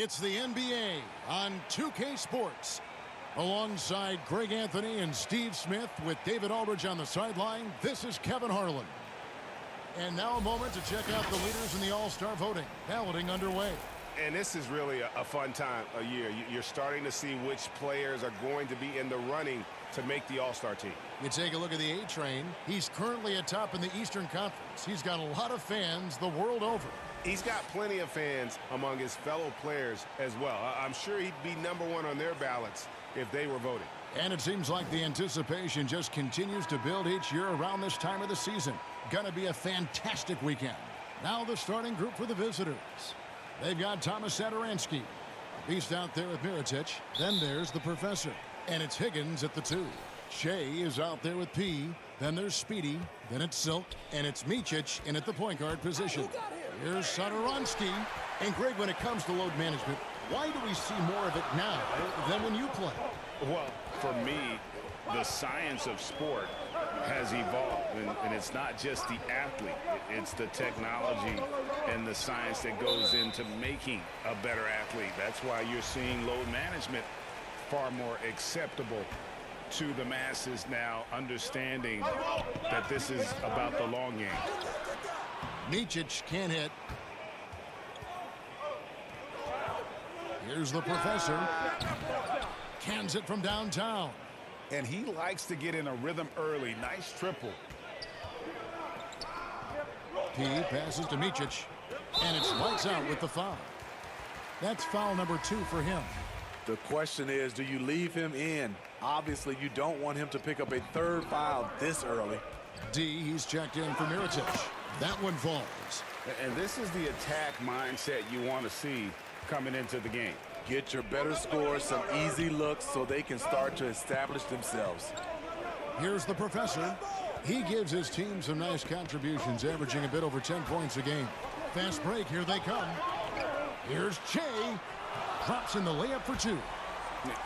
It's the NBA on 2K Sports. Alongside Greg Anthony and Steve Smith with David Aldridge on the sideline, this is Kevin Harlan. And now a moment to check out the leaders in the All-Star voting. Balloting underway. And this is really a fun time of year. You're starting to see which players are going to be in the running to make the All-Star team. You take a look at the A-Train. He's currently atop in the Eastern Conference. He's got a lot of fans the world over. He's got plenty of fans among his fellow players as well. I'm sure he'd be #1 on their ballots if they were voting. And it seems like the anticipation just continues to build each year around this time of the season. Gonna be a fantastic weekend. Now the starting group for the visitors. They've got Thomas Satoransky. Beast out there with Mirotic. Then there's the Professor. And it's Higgins at the 2. Shea is out there with P. Then there's Speedy. Then it's Silk. And it's Micic in at the point guard position. Here's Satoransky. And Greg, when it comes to load management, why do we see more of it now than when you play? Well, for me, the science of sport has evolved, and it's not just the athlete. It's the technology and the science that goes into making a better athlete. That's why you're seeing load management far more acceptable to the masses now, understanding that this is about the long game. Micic can't hit. Here's the Professor. Cans it from downtown. And he likes to get in a rhythm early. Nice triple. P passes to Micic. And it's lights out with the foul. That's foul number 2 for him. The question is, do you leave him in? Obviously, you don't want him to pick up a third foul this early. D, he's checked in for Mirotic. That one falls. And this is the attack mindset you want to see coming into the game. Get your better scores, some easy looks so they can start to establish themselves. Here's the Professor. He gives his team some nice contributions, averaging a bit over 10 points a game. Fast break, here they come. Here's Shea. Drops in the layup for 2.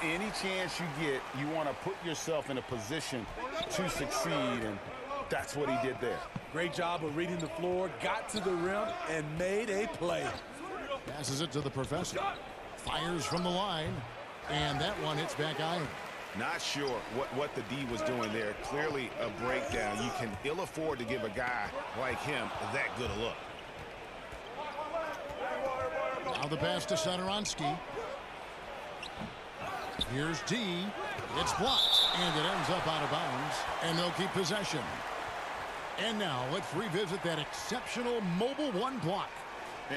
Any chance you get, you want to put yourself in a position to succeed, and that's what he did there. Great job of reading the floor, got to the rim, and made a play. Passes it to the Professor. Fires from the line, and that one hits back iron. Not sure what the D was doing there. Clearly a breakdown. You can ill afford to give a guy like him that good a look. Now the pass to Satoransky. Here's D. It's blocked, and it ends up out of bounds, and they'll keep possession. And now let's revisit that exceptional mobile 1 block.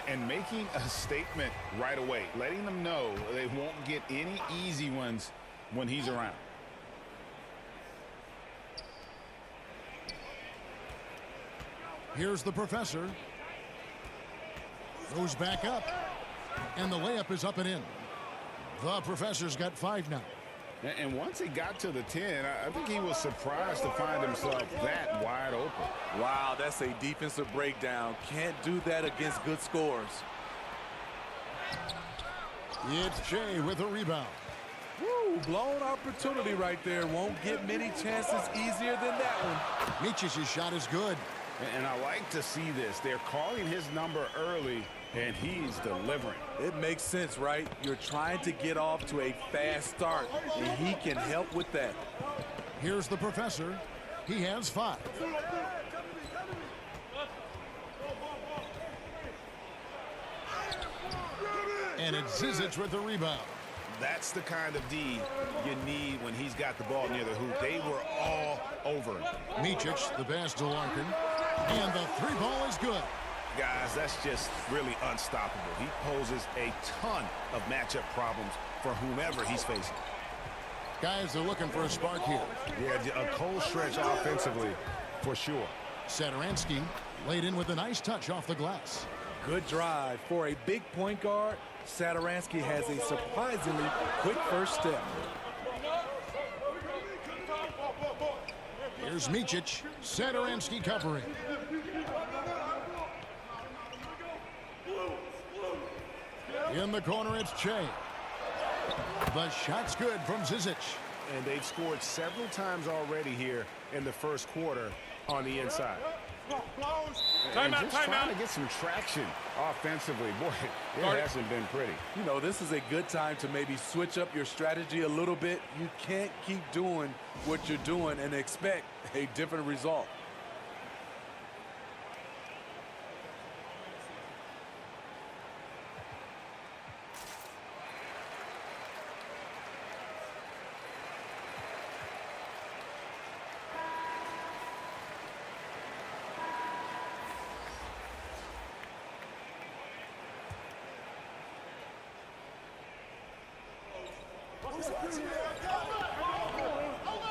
And making a statement right away, letting them know they won't get any easy ones when he's around. Here's the Professor. Goes back up. And the layup is up and in. The Professor's got 5 now. And once he got to the 10, I think he was surprised to find himself that wide open. Wow, that's a defensive breakdown. Can't do that against good scores. It's Shea with a rebound. Woo, blown opportunity right there. Won't get many chances easier than that one. Micic's shot is good. And I like to see this. They're calling his number early, and he's delivering. It makes sense, right? You're trying to get off to a fast start, and he can help with that. Here's the Professor. He has 5. And it's Zizic with the rebound. That's the kind of D you need when he's got the ball near the hoop. They were all over him. Micic, the pass to Larkin. And the 3 ball is good. Guys, that's just really unstoppable. He poses a ton of matchup problems for whomever he's facing. Guys, they're looking for a spark here. Yeah, a cold stretch offensively for sure. Satoransky laid in with a nice touch off the glass. Good drive. For a big point guard, Satoransky has a surprisingly quick first step. Here's Micic. Satoransky covering. In the corner, it's Shea. The shot's good from Zizic. And they've scored several times already here in the first quarter on the inside. And just trying to get some traction offensively. Boy, it hasn't been pretty. You know, this is a good time to maybe switch up your strategy a little bit. You can't keep doing what you're doing and expect a different result.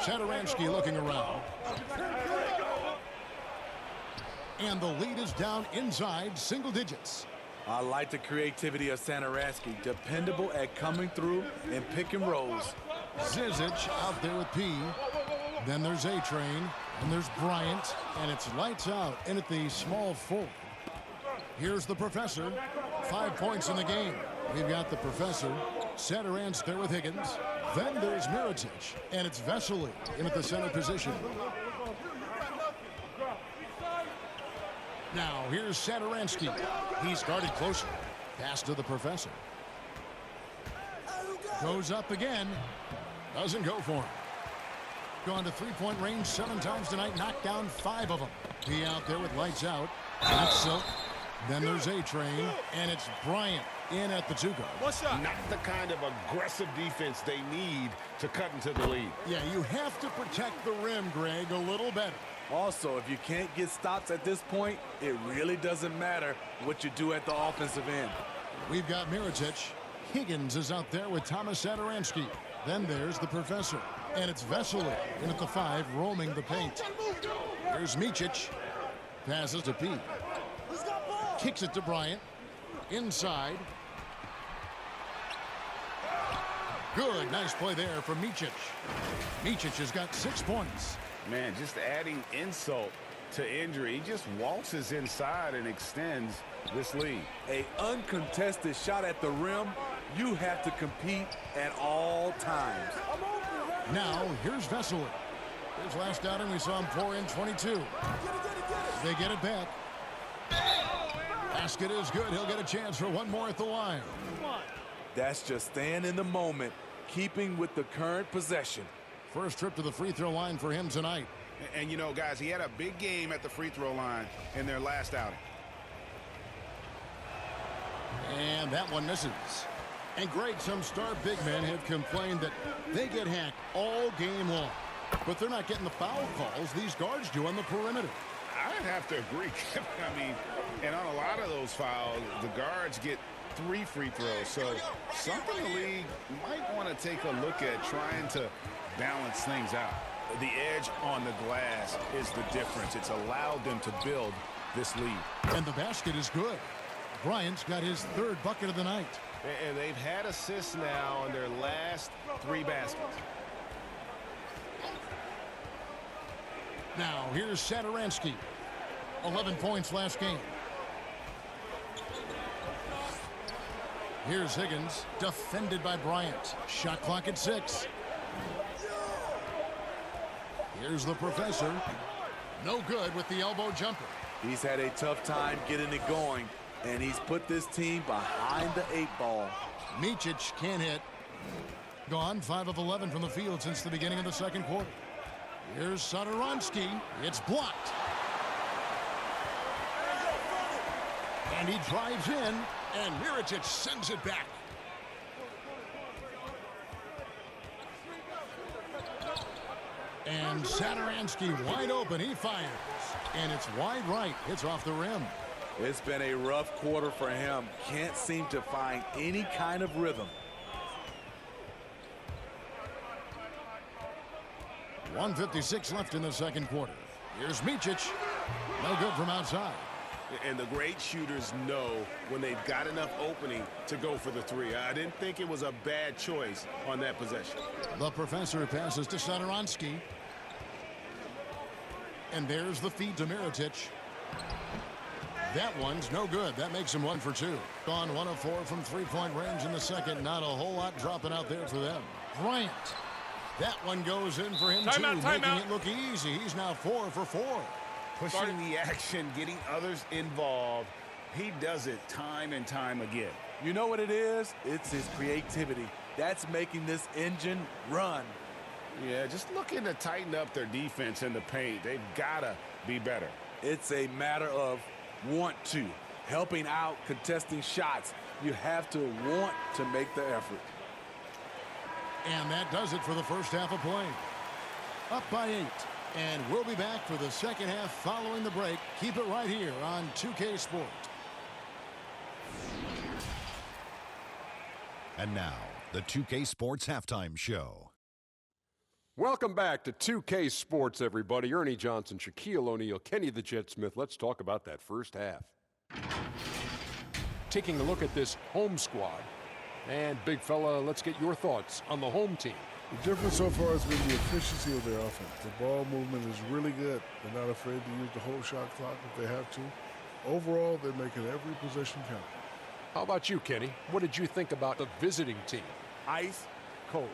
Satoransky looking around. And the lead is down inside single digits. I like the creativity of Satoransky. Dependable at coming through and pick and rolls. Zizic out there with P. Then there's A-Train. And there's Bryant. And it's lights out in at the small forward. Here's the Professor. 5 points in the game. We've got the Professor. Satoransky there with Higgins. Then there's Mirotic, and it's Vesely in at the center position. Now, here's Satoransky. He's guarded closer. Pass to the Professor. Goes up again. Doesn't go for him. Gone to three-point range 7 times tonight. Knocked down 5 of them. He out there with lights out. That's Silk. Then there's A-Train, and it's Bryant in at the 2-guard. Not the kind of aggressive defense they need to cut into the lead. Yeah, you have to protect the rim, Greg, a little better. Also, if you can't get stops at this point, it really doesn't matter what you do at the offensive end. We've got Mirotic. Higgins is out there with Thomas Satoransky. Then there's the Professor, and it's Vesely in at the 5, roaming the paint. Here's Micic. Passes to Pete. Kicks it to Bryant. Inside. Good. Nice play there from Micic. Micic has got 6 points. Man, just adding insult to injury. He just waltzes inside and extends this lead. An uncontested shot at the rim, you have to compete at all times. Now, here's Vesely. His last outing, we saw him pour in 22. They get it back. Basket is good. He'll get a chance for one more at the line. That's just staying in the moment, keeping with the current possession. First trip to the free throw line for him tonight. And you know, guys, he had a big game at the free throw line in their last outing. And that one misses. And Greg, some star big men have complained that they get hacked all game long. But they're not getting the foul calls these guards do on the perimeter. I'd have to agree. I mean, and on a lot of those fouls, the guards get 3 free throws. So something the league might want to take a look at, trying to balance things out. The edge on the glass is the difference. It's allowed them to build this lead. And the basket is good. Bryant's got his 3rd bucket of the night. And they've had assists now in their last 3 baskets. Now, here's Satoransky. 11 points last game. Here's Higgins, defended by Bryant. Shot clock at 6. Here's the Professor. No good with the elbow jumper. He's had a tough time getting it going, and he's put this team behind the 8 ball. Micic can't hit. Gone 5 of 11 from the field since the beginning of the second quarter. Here's Satoransky. It's blocked. And he drives in, and Mirotic sends it back. And Satoransky wide open. He fires. And it's wide right. It's off the rim. It's been a rough quarter for him. Can't seem to find any kind of rhythm. 1:56 left in the second quarter. Here's Micic. No good from outside. And the great shooters know when they've got enough opening to go for the 3. I didn't think it was a bad choice on that possession. The Professor passes to Satoransky. And there's the feed to Mirotic. That one's no good. That makes him 1 for 2. Gone 1 of 4 from three-point range in the second. Not a whole lot dropping out there for them. Bryant. That one goes in for him, too, making it look easy. He's now 4 for 4. pushing the action, getting others involved. He does it time and time again. You know what it is? It's his creativity. That's making this engine run. Yeah, just looking to tighten up their defense in the paint. They've got to be better. It's a matter of want to. Helping out, contesting shots. You have to want to make the effort. And that does it for the first half of play. Up by 8. And we'll be back for the second half following the break. Keep it right here on 2K Sport. And now, the 2K Sports Halftime Show. Welcome back to 2K Sports, everybody. Ernie Johnson, Shaquille O'Neal, Kenny the Jet Smith. Let's talk about that first half. Taking a look at this home squad. And, big fella, let's get your thoughts on the home team. The difference so far has been the efficiency of their offense. The ball movement is really good. They're not afraid to use the whole shot clock if they have to. Overall, they're making every possession count. How about you, Kenny? What did you think about the visiting team? Ice cold.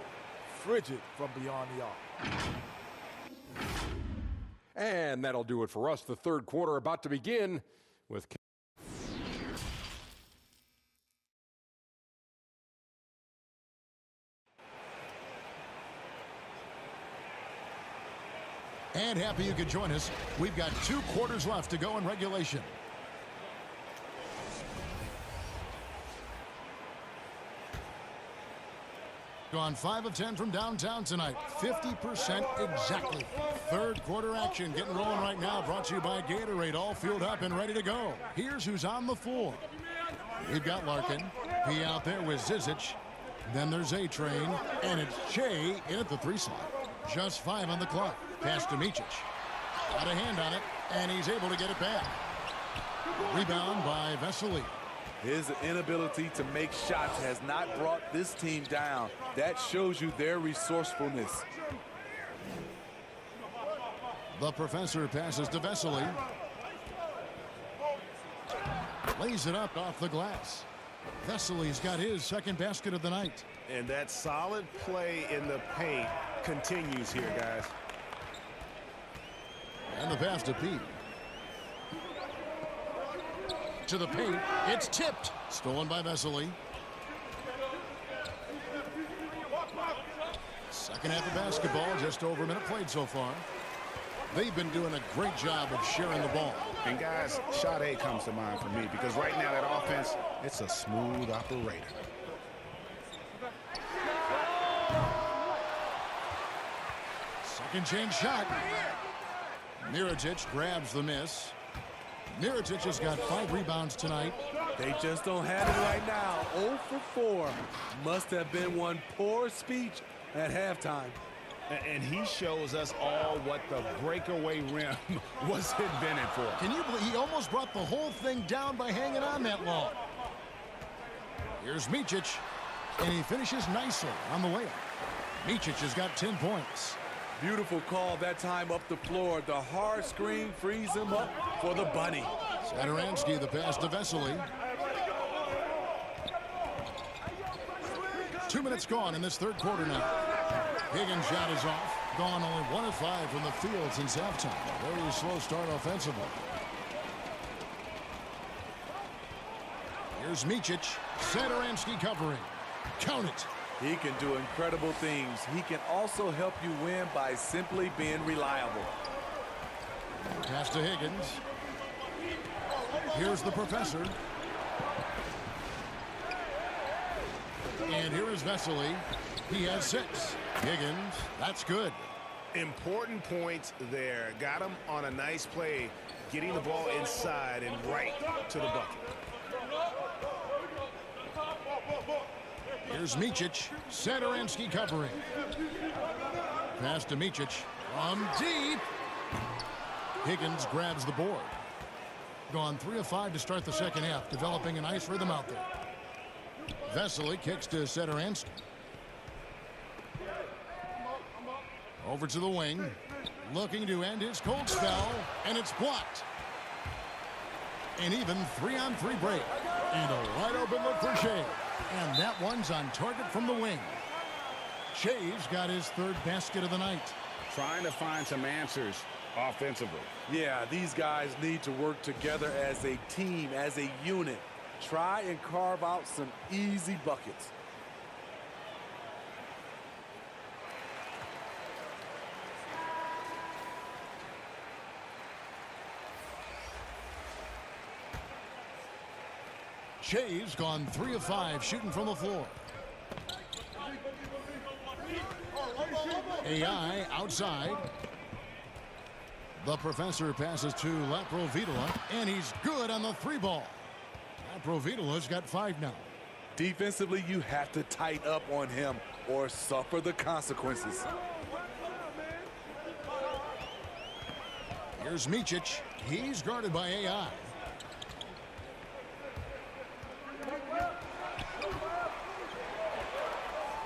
Frigid from beyond the arc. And that'll do it for us. The third quarter about to begin with... And happy you could join us. We've got 2 quarters left to go in regulation. Gone 5 of 10 from downtown tonight. 50% exactly. Third quarter action getting rolling right now. Brought to you by Gatorade. All fueled up and ready to go. Here's who's on the floor. We've got Larkin. He out there with Zizic. Then there's A-Train. And it's Shea in at the 3 slot. Just 5 on the clock. Pass to Micic. Got a hand on it, and he's able to get it back. Rebound by Vesely. His inability to make shots has not brought this team down. That shows you their resourcefulness. The professor passes to Vesely. Lays it up off the glass. Vesely's got his second basket of the night. And that solid play in the paint continues here, guys. And the pass to Pete. To the paint. It's tipped. Stolen by Vesely. Second half of basketball, just over a minute played so far. They've been doing a great job of sharing the ball. And guys, shot A comes to mind for me because right now that offense, it's a smooth operator. Second change shot. Micic grabs the miss. Micic has got 5 rebounds tonight. They just don't have it right now. 0 for 4. Must have been one poor speech at halftime. And he shows us all what the breakaway rim was invented for. Can you believe he almost brought the whole thing down by hanging on that long? Here's Micic, and he finishes nicely on the layup. Micic has got 10 points. Beautiful call that time up the floor. The hard screen frees him up for the bunny. Satoransky, the pass to Vesely. 2 minutes gone in this third quarter now. Higgins' shot is off. Gone only 1 of 5 from the field since halftime. Very slow start offensively. Here's Micic. Satoransky covering. Count it. He can do incredible things. He can also help you win by simply being reliable. Pass to Higgins. Here's the professor. And here is Vesely. He has 6. Higgins, that's good. Important points there. Got him on a nice play, getting the ball inside and right to the bucket. Here's Micic. Satoransky covering. Pass to Micic. From deep. Higgins grabs the board. Gone 3 of 5 to start the second half, developing a nice rhythm out there. Vesely kicks to Satoransky. Over to the wing. Looking to end his cold spell, and it's blocked. An even 3-on-3 break. And a wide open look for Shea. And that one's on target from the wing. Shea's got his 3rd basket of the night. Trying to find some answers offensively. Yeah, these guys need to work together as a team, as a unit. Try and carve out some easy buckets. Shea's gone 3 of 5 shooting from the floor. AI outside. The professor passes to Laprovitola, and he's good on the 3-ball. Laprovitola's got 5 now. Defensively, you have to tighten up on him or suffer the consequences. Here's Micic. He's guarded by AI.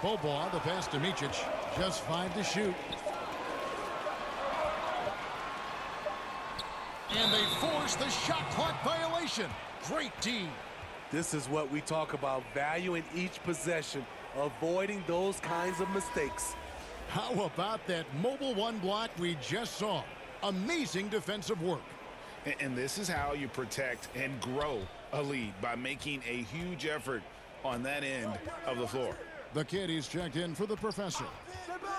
Bobois, the pass to Micic. Just 5 to shoot. And they force the shot clock violation. Great D. This is what we talk about, valuing each possession, avoiding those kinds of mistakes. How about that mobile 1 block we just saw? Amazing defensive work. And this is how you protect and grow a lead, by making a huge effort on that end of the floor. The kid is checked in for the professor.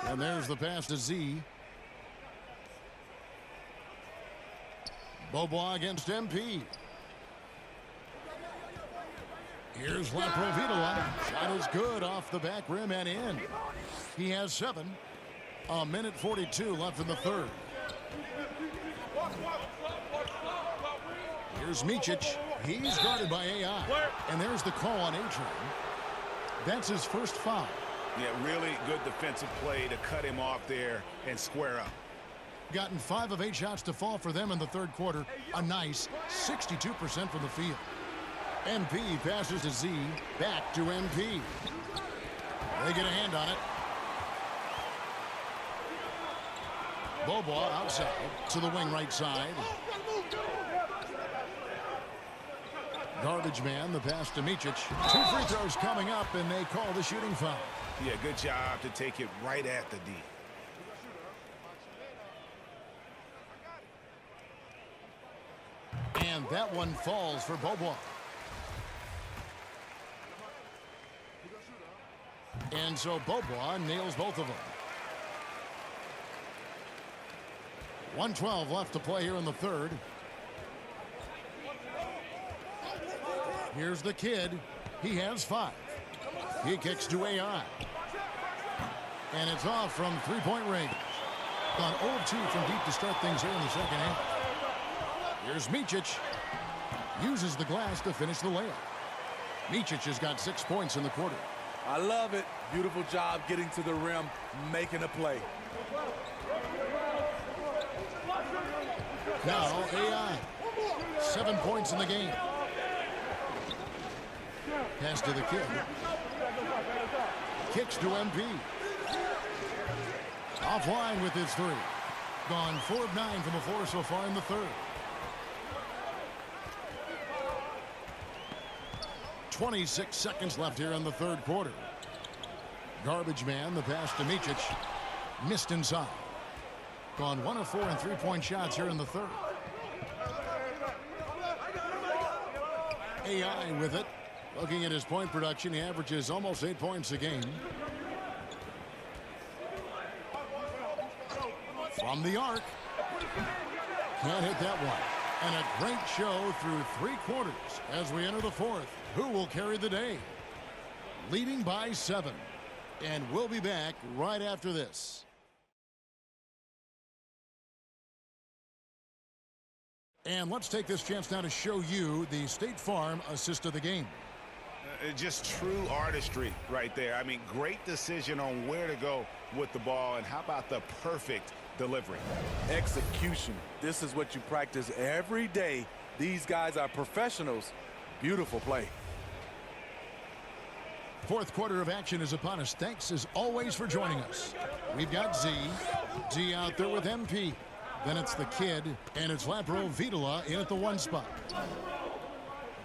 And there's the pass to Z. Bobois against MP. Here's Laprovitola. Shot is good off the back rim and in. He has 7. A minute 42 left in the third. Here's Micic. He's guarded by AI. And there's the call on A-Train. That's his first foul. Yeah, really good defensive play to cut him off there and square up. Gotten 5 of 8 shots to fall for them in the third quarter. A nice 62% from the field. MP passes to Z. Back to MP. They get a hand on it. Bobois outside to the wing right side. Garbage man, the pass to Micic. 2 free throws coming up, and they call the shooting foul. Yeah, good job to take it right at the D. And that one falls for Bobois. And so Bobois nails both of them. 1:12 left to play here in the third. Here's the kid. He has 5. He kicks to AI. And it's off from 3-point range. Gone 0-2 from deep to start things here in the second half. Here's Micic. Uses the glass to finish the layup. Micic has got 6 points in the quarter. I love it. Beautiful job getting to the rim, making a play. Now AI. 7 points in the game. Pass to the kid. Kicks to MP. Offline with his 3. Gone 4 of 9 from the floor so far in the third. 26 seconds left here in the third quarter. Garbage man, the pass to Micic. Missed inside. Gone 1 of 4 in 3-point shots here in the third. AI with it. Looking at his point production, he averages almost 8 points a game. From the arc. Can't hit that one. And a great show through 3 quarters as we enter the fourth. Who will carry the day? Leading by 7. And we'll be back right after this. And let's take this chance now to show you the State Farm assist of the game. Just true artistry right there. I mean, great decision on where to go with the ball, and how about the perfect delivery? Execution. This is what you practice every day. These guys are professionals. Beautiful play. Fourth quarter of action is upon us. Thanks as always for joining us. We've got Z. Z out there with MP. Then it's the kid, and it's Laprovitola in at the 1 spot.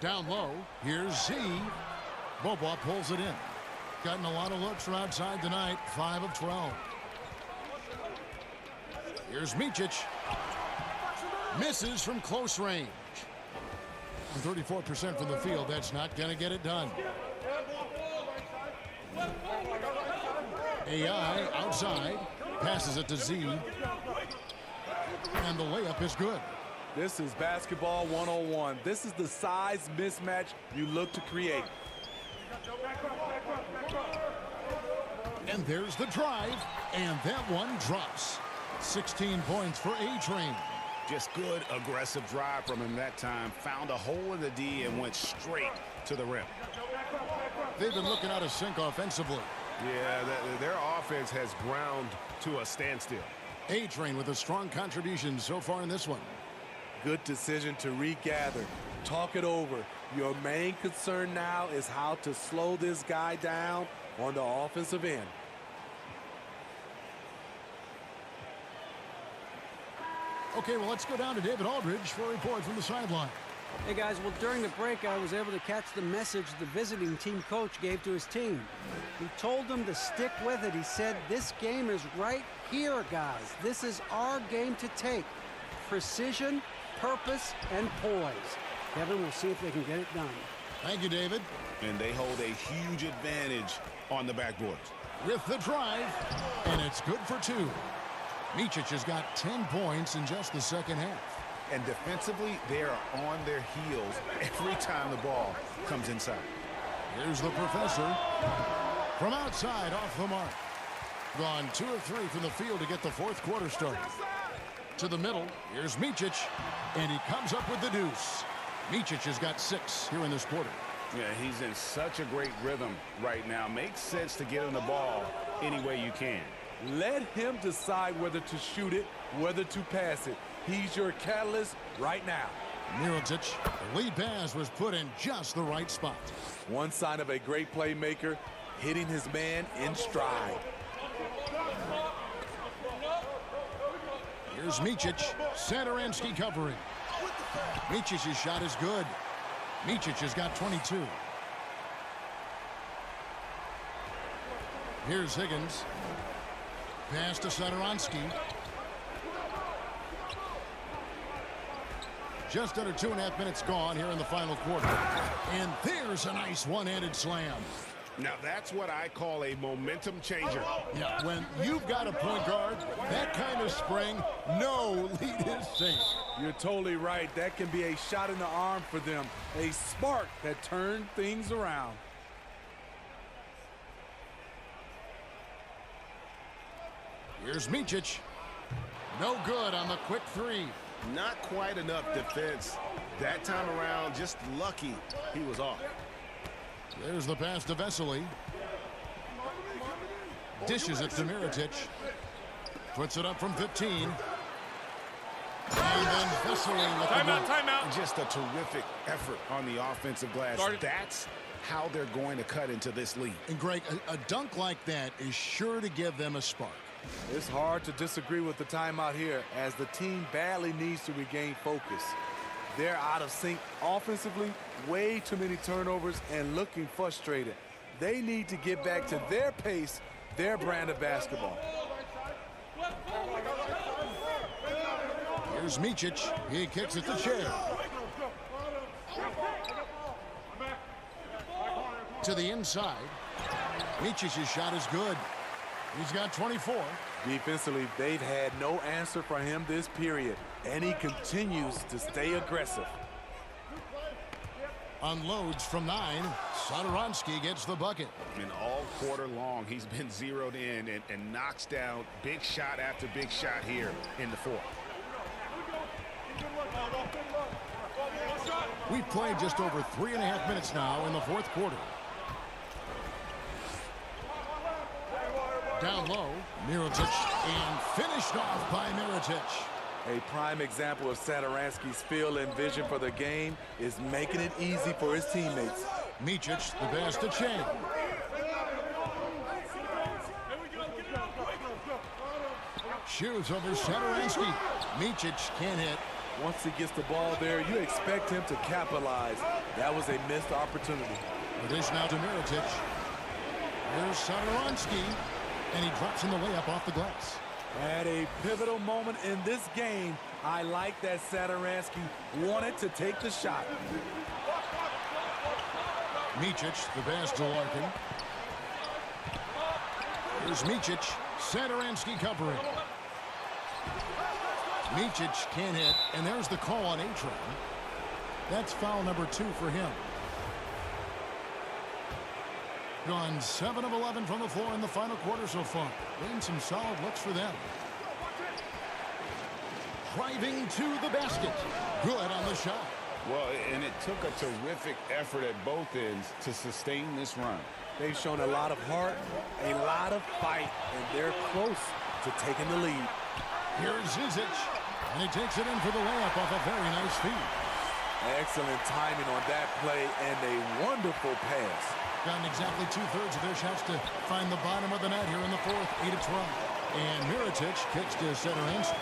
Down low, here's Z. Bobois pulls it in. Gotten a lot of looks from outside tonight, 5 of 12. Here's Micic. Misses from close range. 34% from the field. That's not going to get it done. AI outside. Passes it to Z. And the layup is good. This is basketball 101. This is the size mismatch you look to create. And there's the drive. And that one drops. 16 points for A-Train. Just good, aggressive drive from him that time. Found a hole in the D and went straight to the rim. They've been looking out of sync offensively. Yeah, their offense has ground to a standstill. A-Train with a strong contribution so far in this one. Good decision to regather. Talk it over. Your main concern now is how to slow this guy down on the offensive end. Okay, well, let's go down to David Aldridge for a report from the sideline. Hey, guys, well, during the break, I was able to catch the message the visiting team coach gave to his team. He told them to stick with it. He said, this game is right here, guys. This is our game to take. Precision, purpose, and poise. Kevin, we'll see if they can get it done. Thank you, David. And they hold a huge advantage on the backboard. With the drive, and it's good for 2. Micic has got 10 points in just the second half. And defensively, they are on their heels every time the ball comes inside. Here's the professor. From outside, off the mark. Gone 2 of 3 from the field to get the fourth quarter started. To the middle, here's Micic, and he comes up with the deuce. Micic has got 6 here in this quarter. Yeah, he's in such a great rhythm right now. Makes sense to get him the ball any way you can. Let him decide whether to shoot it, whether to pass it. He's your catalyst right now. Mirotic, the lead pass was put in just the right spot. One sign of a great playmaker, hitting his man in stride. Here's Micic, Satoransky covering. Micic's shot is good. Micic has got 22. Here's Higgins. Pass to Satoransky. Just under 2.5 minutes gone here in the final quarter. And there's a nice one-handed slam. Now that's what I call a momentum changer. Yeah, when you've got a point guard, that kind of spring, no lead is safe. You're totally right. That can be a shot in the arm for them. A spark that turned things around. Here's Micic. No good on the quick 3. Not quite enough defense. That time around, just lucky he was off. There's the pass to Vesely. Dishes it to Mirotic. Puts it up from 15. And then Vesely with the block. Timeout. Just a terrific effort on the offensive glass. That's how they're going to cut into this lead. And Greg, a dunk like that is sure to give them a spark. It's hard to disagree with the timeout here as the team badly needs to regain focus. They're out of sync offensively, way too many turnovers, and looking frustrated. They need to get back to their pace, their brand of basketball. Here's Micic. He kicks it to Shea. To the inside. Micic's shot is good. He's got 24. Defensively, they've had no answer for him this period, and he continues to stay aggressive. Unloads from 9. Satoransky gets the bucket. And all quarter long, he's been zeroed in and knocks down big shot after big shot here in the fourth. We've played just over 3.5 minutes now in the fourth quarter. Down low, Mirotic, and finished off by Mirotic. A prime example of Satoransky's feel and vision for the game is making it easy for his teammates. Micic, the pass to Chang. Shoots over Satoransky. Micic can't hit. Once he gets the ball there, you expect him to capitalize. That was a missed opportunity. It is now to Mirotic. Here's Satoransky. And he drops in the layup off the glass. At a pivotal moment in this game, I like that Satoransky wanted to take the shot. Micic, the pass to Larkin. Here's Micic. Satoransky covering. Micic can't hit, and there's the call on Atron. That's foul number 2 for him. Gone 7 of 11 from the floor in the final quarter so far. Getting some solid looks for them. Driving to the basket. Good on the shot. Well, and it took a terrific effort at both ends to sustain this run. They've shown a lot of heart, a lot of fight, and they're close to taking the lead. Here's Zizic, and he takes it in for the layup off a very nice feed. Excellent timing on that play and a wonderful pass. Gotten exactly 2/3 of their shots to find the bottom of the net here in the fourth, 8 of 12. And Mirotic kicks to Satoransky.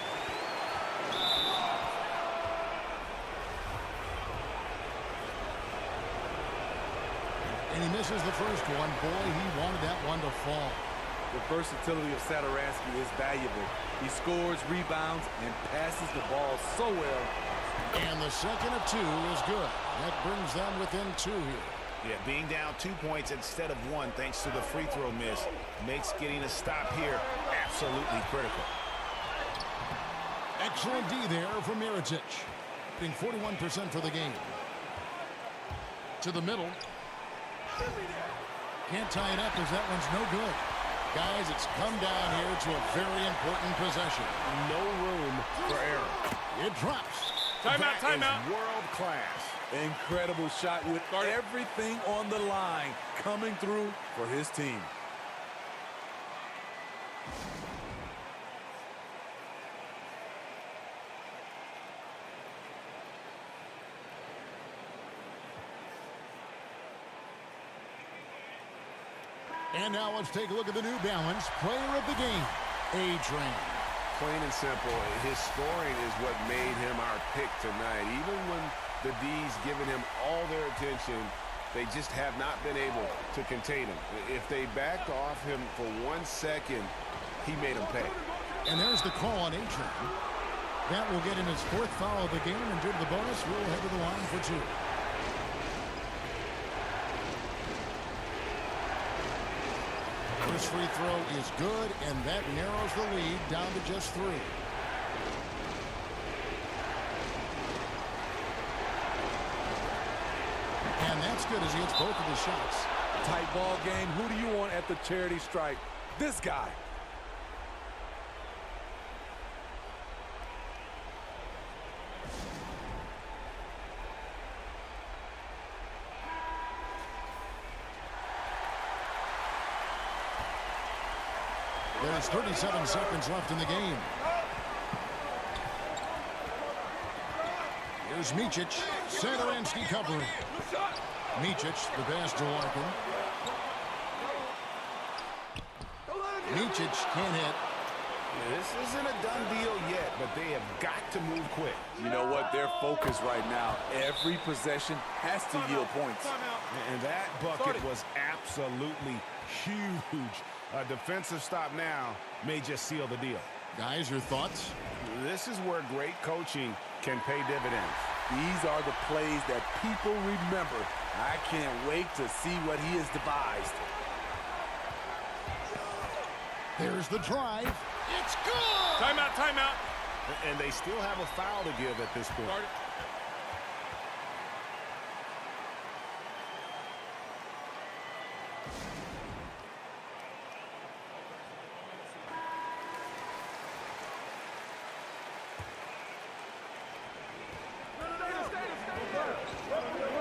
And he misses the first one. Boy, he wanted that one to fall. The versatility of Satoransky is valuable. He scores, rebounds, and passes the ball so well. And the second of 2 is good. That brings them within 2 here. Yeah, being down 2 points instead of 1 thanks to the free throw miss makes getting a stop here absolutely critical. Excellent D there from Mirotic. Being 41% for the game. To the middle. Can't tie it up as that one's no good. Guys, it's come down here to a very important possession. No room for error. It drops. Timeout, timeout. World class. Incredible shot with everything on the line coming through for his team. And now let's take a look at the New Balance player of the game, A-Train. Plain and simple, his scoring is what made him our pick tonight. Even when the D's giving him all their attention, they just have not been able to contain him. If they backed off him for 1 second, he made them pay. And there's the call on A-Train. That will get him his 4th foul of the game, and due to the bonus, we'll head to the line for 2. First free throw is good, and that narrows the lead down to just 3. And that's good as he hits both of his shots. Tight ball game. Who do you want at the charity stripe? This guy. There's 37 seconds left in the game. Here's Micic. Satoransky covering. Micic, the pass to Larkin. Micic can't hit. This isn't a done deal yet, but they have got to move quick. You know what? They're focused right now. Every possession has to yield points. And that bucket was absolutely huge. A defensive stop now may just seal the deal. Guys, your thoughts? This is where great coaching can pay dividends. These are the plays that people remember. I can't wait to see what he has devised. There's the drive. It's good! Timeout, timeout. And they still have a foul to give at this point.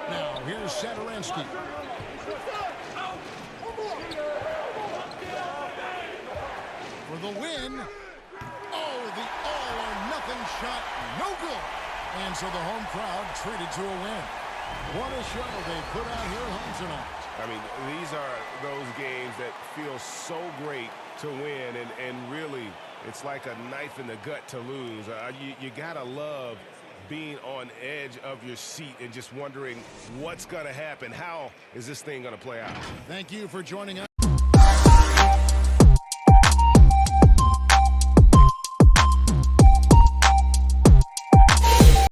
Now, here's Satoransky. For the win. Oh, the all-or-nothing shot. No good. And so the home crowd treated to a win. What a show they put out here at home tonight. I mean, these are those games that feel so great to win, and really, it's like a knife in the gut to lose. You gotta love being on edge of your seat and just wondering what's gonna happen. How is this thing gonna play out? Thank you for joining us.